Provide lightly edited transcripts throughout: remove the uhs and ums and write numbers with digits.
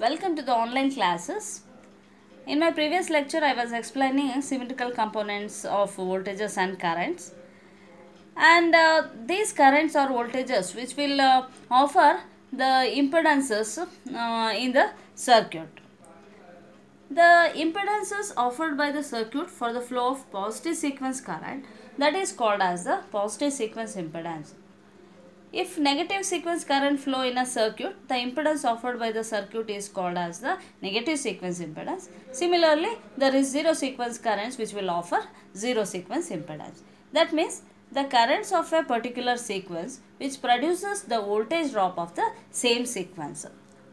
Welcome to the online classes. In my previous lecture, I was explaining symmetrical components of voltages and currents. And these currents or voltages which will offer the impedances in the circuit. The impedances offered by the circuit for the flow of positive sequence current, that is called as the positive sequence impedance. If negative sequence current flow in a circuit, the impedance offered by the circuit is called as the negative sequence impedance. Similarly, there is zero sequence currents which will offer zero sequence impedance. That means the currents of a particular sequence which produces the voltage drop of the same sequence.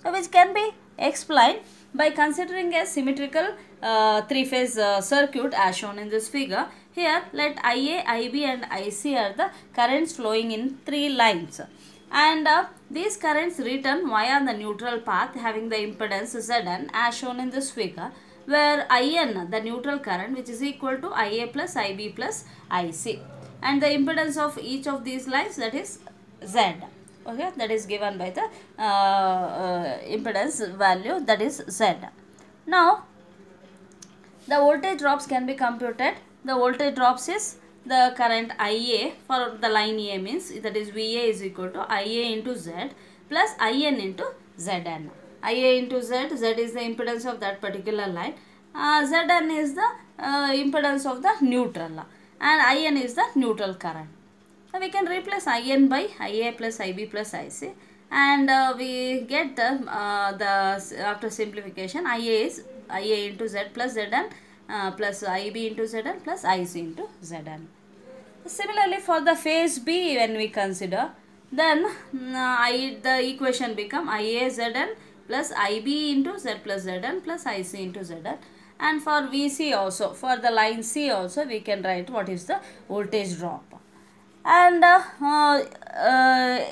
So, which can be explained by considering a symmetrical three-phase circuit as shown in this figure. Here, let IA, IB and IC are the currents flowing in three lines. And these currents return via the neutral path having the impedance Zn as shown in this figure, where IN, the neutral current, which is equal to IA plus IB plus IC. And the impedance of each of these lines, that is Z. Okay, that is given by the impedance value, that is Z. Now, the voltage drops can be computed. The voltage drops is the current IA for the line A means that is VA is equal to IA into Z plus IN into Zn. IA into Z, Z is the impedance of that particular line. Zn is the impedance of the neutral and IN is the neutral current. So, we can replace IN by IA plus IB plus IC and we get after simplification IA is IA into Z plus Zn plus IB into Zn plus IC into Zn. Similarly, for the phase B when we consider, then the equation become IA Zn plus IB into Z plus Zn plus IC into Zn. And for VC also, for the line C also, we can write what is the voltage drop. And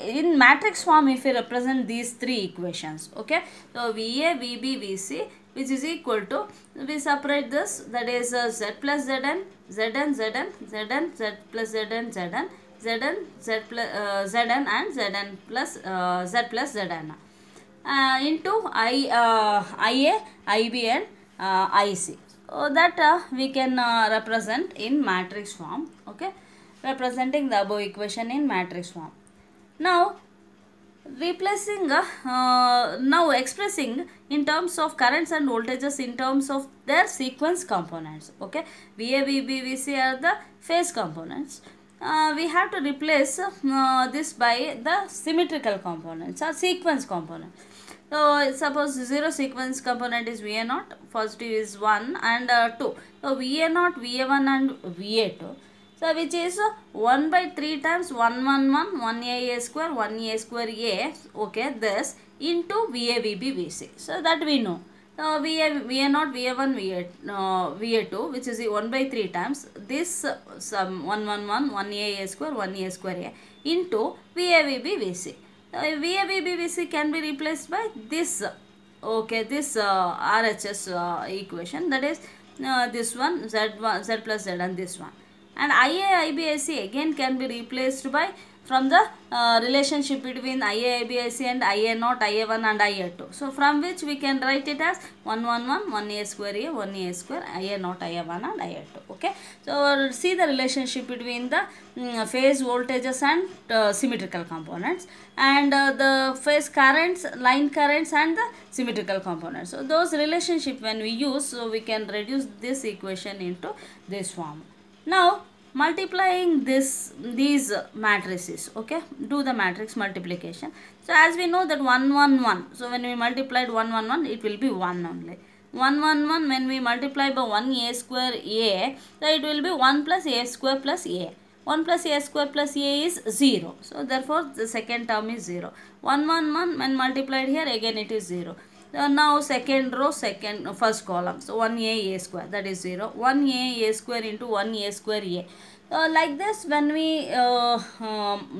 in matrix form, if we represent these three equations, okay, so VA, VB, VC, which is equal to, we separate this, that is Z plus Zn, Zn, Zn, Zn, Z plus Zn, Zn, Zn, Z plus Zn and Zn plus Z plus Zn into IA, IB and IC. So that we can represent in matrix form, okay, representing the above equation in matrix form. Now, replacing now expressing in terms of currents and voltages in terms of their sequence components, okay, VA, VB, VC are the phase components. We have to replace this by the symmetrical components or sequence components. So, suppose zero sequence component is VA0, positive is 1 and 2. So, VA0, VA1 and VA2. So, which is 1 by 3 times 1, 1, 1, 1 A square, 1 A square A, okay, this into VA, VB, VC. So, that we know. So, VA0, VA1, VA2, which is 1 by 3 times this sum 1, 1, 1, 1 A square, 1 A square A into VA, VB, VC. VA, VB, VC can be replaced by this, okay, this RHS equation, that is this one, Z1, Z plus Z and this one. And IA, IB, IC again can be replaced by from the relationship between IA, IB, IC and IA0, IA1 and IA2. So, from which we can write it as 1, 1, 1, 1 A square A, 1 A square, IA0, IA1 and IA2. Okay. So, see the relationship between the phase voltages and symmetrical components and the phase currents, line currents and the symmetrical components. So, those relationship when we use, so we can reduce this equation into this form. Now, multiplying these matrices, okay, do the matrix multiplication. So, as we know that 1, 1, 1. So, when we multiplied 1, 1, 1, it will be 1 only. 1, 1, 1, when we multiply by 1 A square A, so it will be 1 plus A square plus A. 1 plus A square plus A is 0. So, therefore, the second term is 0. 1, 1, 1, when multiplied here, again it is 0. So, now second row, first column. So, 1A square, that is 0. 1A square into 1A square A. Like this, when we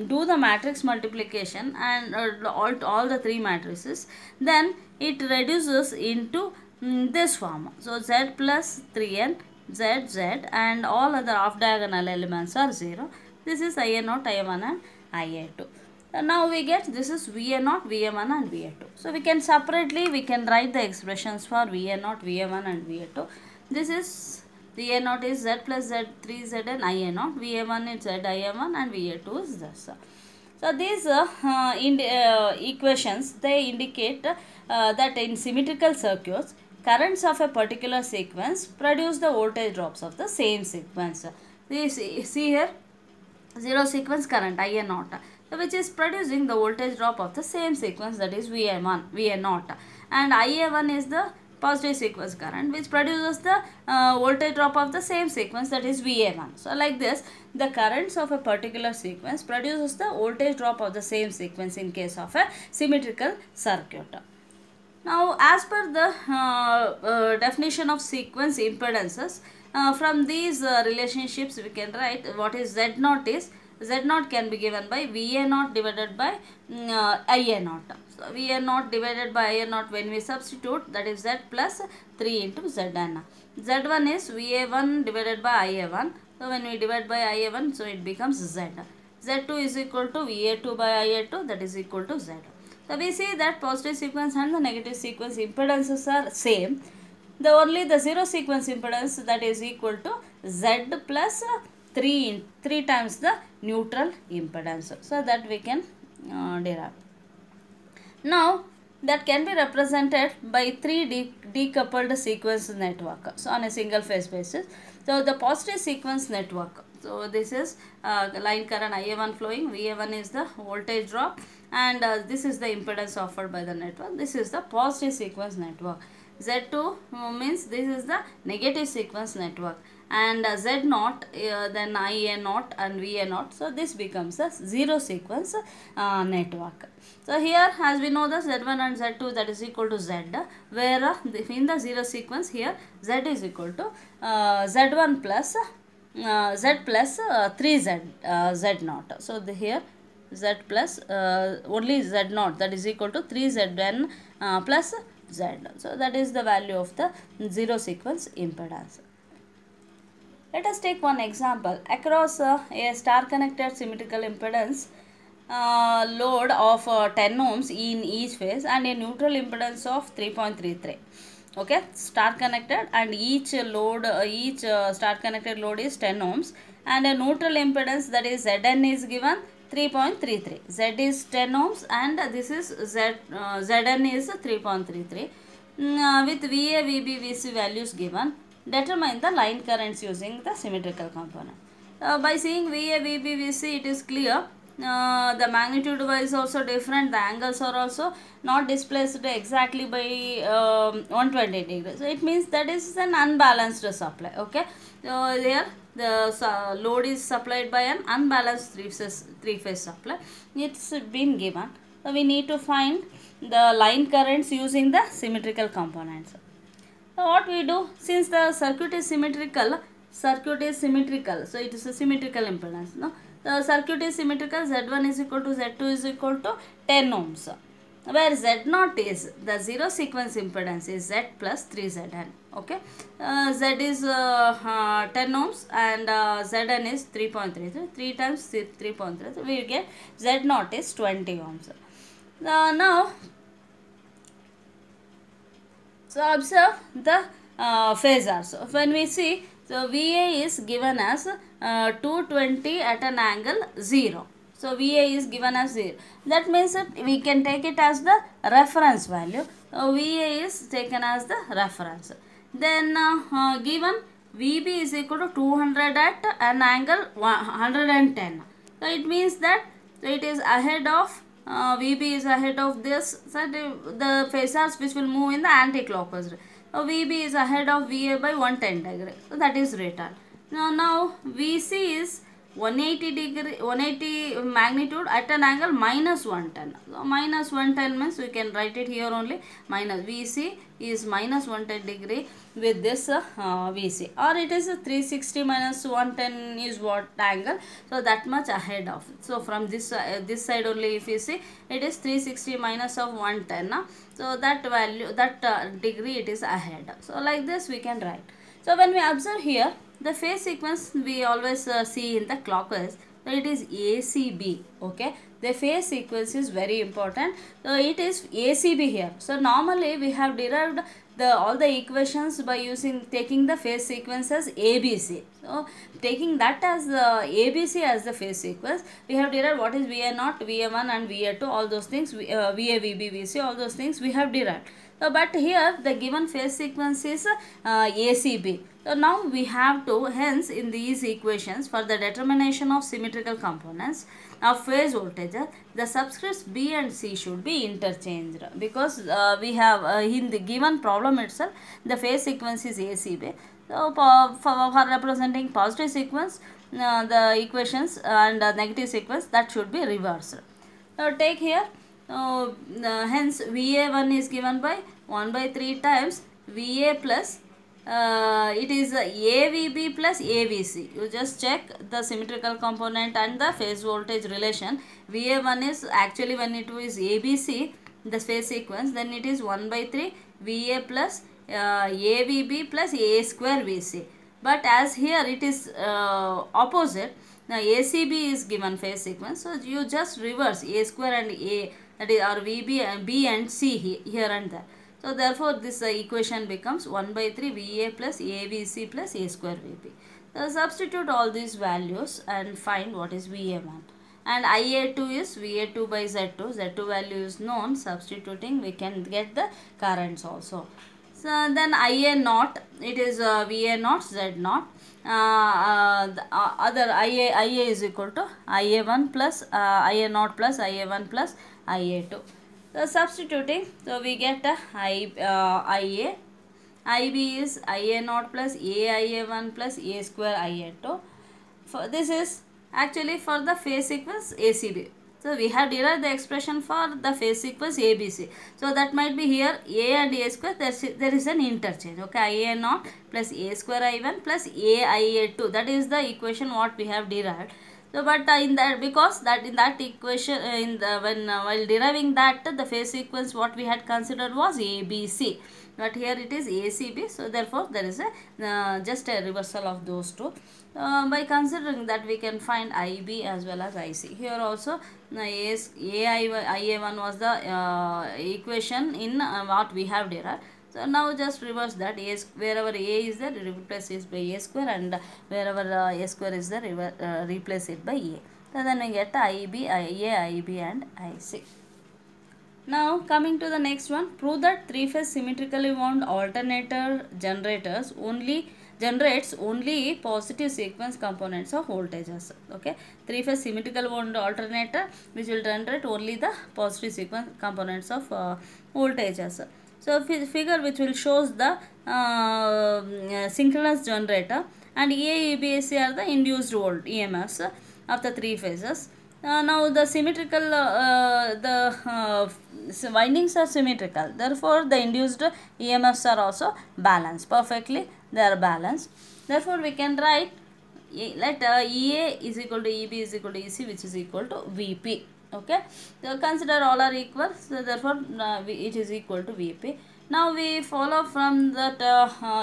do the matrix multiplication and all the three matrices, then it reduces into this form. So, Z plus 3n, Z, Z and all other off diagonal elements are 0. This is IA0, IA1 and IA2. Now we get this is VA0, VA1 and VA2. So we can separately we can write the expressions for VA0, VA1 and VA2. This is VA0 is Z plus Z3 Z and IA0. VA1 is Z IA1 and VA2 is this. So these equations, they indicate that in symmetrical circuits, currents of a particular sequence produce the voltage drops of the same sequence. See here, zero sequence current IA0, which is producing the voltage drop of the same sequence, that is VA0, and IA1 is the positive sequence current which produces the voltage drop of the same sequence, that is VA1. So like this, the currents of a particular sequence produces the voltage drop of the same sequence in case of a symmetrical circuit. Now as per the definition of sequence impedances, from these relationships we can write what is Z0 is. Z0 can be given by VA0 divided by IA0. So VA0 divided by IA0, when we substitute, that is Z plus 3 into Zn. Z1 is VA1 divided by IA1. So when we divide by IA1, so it becomes Z. Z2 is equal to VA2 by IA2, that is equal to Z. So we see that positive sequence and the negative sequence impedances are same. The only the zero sequence impedance, that is equal to Z plus 3 times the neutral impedance. So that we can derive. Now that can be represented by three decoupled sequence network. So on a single phase basis. So the positive sequence network. So this is line current IA1 flowing, VA1 is the voltage drop, and this is the impedance offered by the network. This is the positive sequence network. Z2 means this is the negative sequence network, and Z0 then IA0 and VA0. So this becomes a zero sequence network. So here, as we know, the Z1 and Z2, that is equal to Z, where in the zero sequence here Z is equal to Z1 plus Z plus 3Z Z0. So here Z plus only Z0, that is equal to 3Zn plus Z. So that is the value of the zero sequence impedance. Let us take one example. Across a star connected symmetrical impedance load of 10 ohms in each phase and a neutral impedance of 3.33. Okay, star connected, and each load star connected load is 10 ohms, and a neutral impedance, that is Zn, is given 3.33. Z is 10 ohms and this is Zn is 3.33. With VA, VB, VC values given, determine the line currents using the symmetrical component. By seeing VA, VB, VC, it is clear. The magnitude is also different, the angles are also not displaced exactly by 120 degrees. So it means that is an unbalanced supply. Okay, so there the load is supplied by an unbalanced three-phase supply. It's been given. So we need to find the line currents using the symmetrical components. So what we do, since the circuit is symmetrical, so it is a symmetrical impedance. No? The circuit is symmetrical, Z1 is equal to Z2 is equal to 10 ohms. Where Z0 is the zero sequence impedance is Z plus 3Zn. Okay, Z is 10 ohms and Zn is 3.33. 3 times 3.33, we get Z0 is 20 ohms. Now, so observe the phasors. So when we see, so VA is given as 220 at an angle 0. So VA is given as 0. That means that we can take it as the reference value. VA is taken as the reference. Then given VB is equal to 200 at an angle 110. So it means that it is ahead of VB is ahead of this. So the phasors which will move in the anti-clockwise. So VB is ahead of VA by 110 degree. So that is written. Now VC is 180 magnitude at an angle minus 110. So minus 110 means we can write it here only. Minus VC is minus 110 degree with this VC, or it is 360 minus 110 is what angle, so that much ahead of it. So from this side only, if you see, it is 360 minus of 110. So that value, that degree, it is ahead. So like this we can write. So when we observe here, the phase sequence we always see in the clockwise, so it is ACB. Okay, the phase sequence is very important. So it is ACB here. So normally we have derived all the equations by taking the phase sequence as ABC. So taking that as the ABC as the phase sequence, we have derived what is VA0, VA1 and VA2, all those things, VA, VB, VC, all those things we have derived. So, but here the given phase sequence is ACB. So now we have to, hence in these equations, for the determination of symmetrical components of phase voltage, the subscripts B and C should be interchanged, because we have in the given problem itself the phase sequence is ACB. So for representing positive sequence, the equations and negative sequence, that should be reversed. So take here, hence VA1 is given by 1 by 3 times VA plus it is AVB plus AVC. You just check the symmetrical component and the phase voltage relation. VA1 is actually, when it is ABC, the phase sequence, then it is 1 by 3 VA plus AVB plus A square VC. But as here it is opposite, now ACB is given phase sequence, so you just reverse A square and A, that is our VB and B and C here and there. So therefore this equation becomes 1 by 3 VA plus AVC plus A square VB. So substitute all these values and find what is VA1. And IA2 is VA2 by Z2. Z2 value is known. Substituting we can get the currents also. So then IA0, it is VA0 Z0. Other IA is equal to IA1 plus IA0 plus IA1 plus IA2. So substituting, so we get IA. IB is IA0 plus AIA1 plus A square IA2. This is actually for the phase sequence ACB. So we have derived the expression for the phase sequence ABC. So that might be here A and A square, there is an interchange. Okay, IA0 plus A square I1 plus AIA2. That is the equation what we have derived. So but in that, because that in that equation while deriving that, the phase sequence what we had considered was ABC. But here it is ACB, so therefore there is a just a reversal of those two. By considering that, we can find IB as well as IC. Here also IA1 was the equation in what we have derived. So now just reverse that. Wherever A is there, replace it by A square, and wherever A square is there, replace it by A. So then we get IB, IA, IB and IC. Now coming to the next one, prove that three-phase symmetrically wound alternator generates only positive sequence components of voltages. Okay, three-phase symmetrical wound alternator which will generate only the positive sequence components of voltages. So figure which will shows the synchronous generator, and EA, EBAC are the induced volt EMFs of the three phases. Now the symmetrical windings are symmetrical, therefore the induced EMFs are also balanced perfectly, they are balanced. Therefore we can write let EA is equal to EB is equal to EC, which is equal to VP. Okay, so consider all are equal, so therefore it is equal to VP. Now we follow from that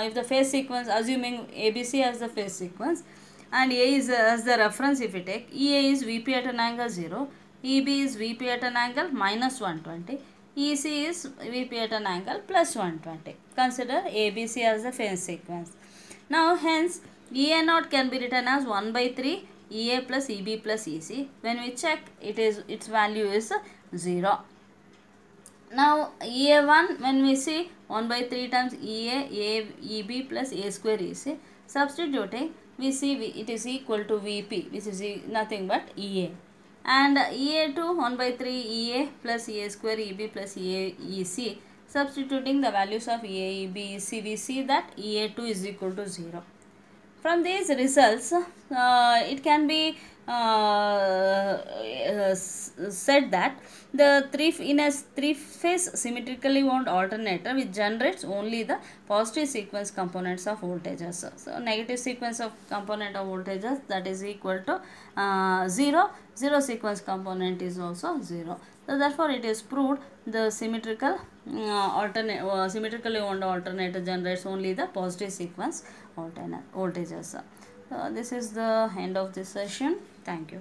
if the phase sequence, assuming ABC as the phase sequence and A is as the reference, if we take EA is VP at an angle 0, EB is VP at an angle minus 120, EC is VP at an angle plus 120. Consider ABC as the phase sequence. Now hence EA0 can be written as 1 by 3 EA plus EB plus EC. When we check, its value is 0. Now EA1, when we see 1 by 3 times EA, EB plus A square EC, substituting we see it is equal to VP, which is nothing but EA. And EA2 1 by 3 EA plus A square EB plus EC, substituting the values of EA, EB, EC, we see that EA2 is equal to 0. From these results, it can be said that in a three-phase symmetrically wound alternator which generates only the positive sequence components of voltages. So negative sequence of component of voltages, that is equal to 0. Zero sequence component is also 0. So therefore it is proved the symmetrically wound alternator generates only the positive sequence voltages. So this is the end of this session. Thank you.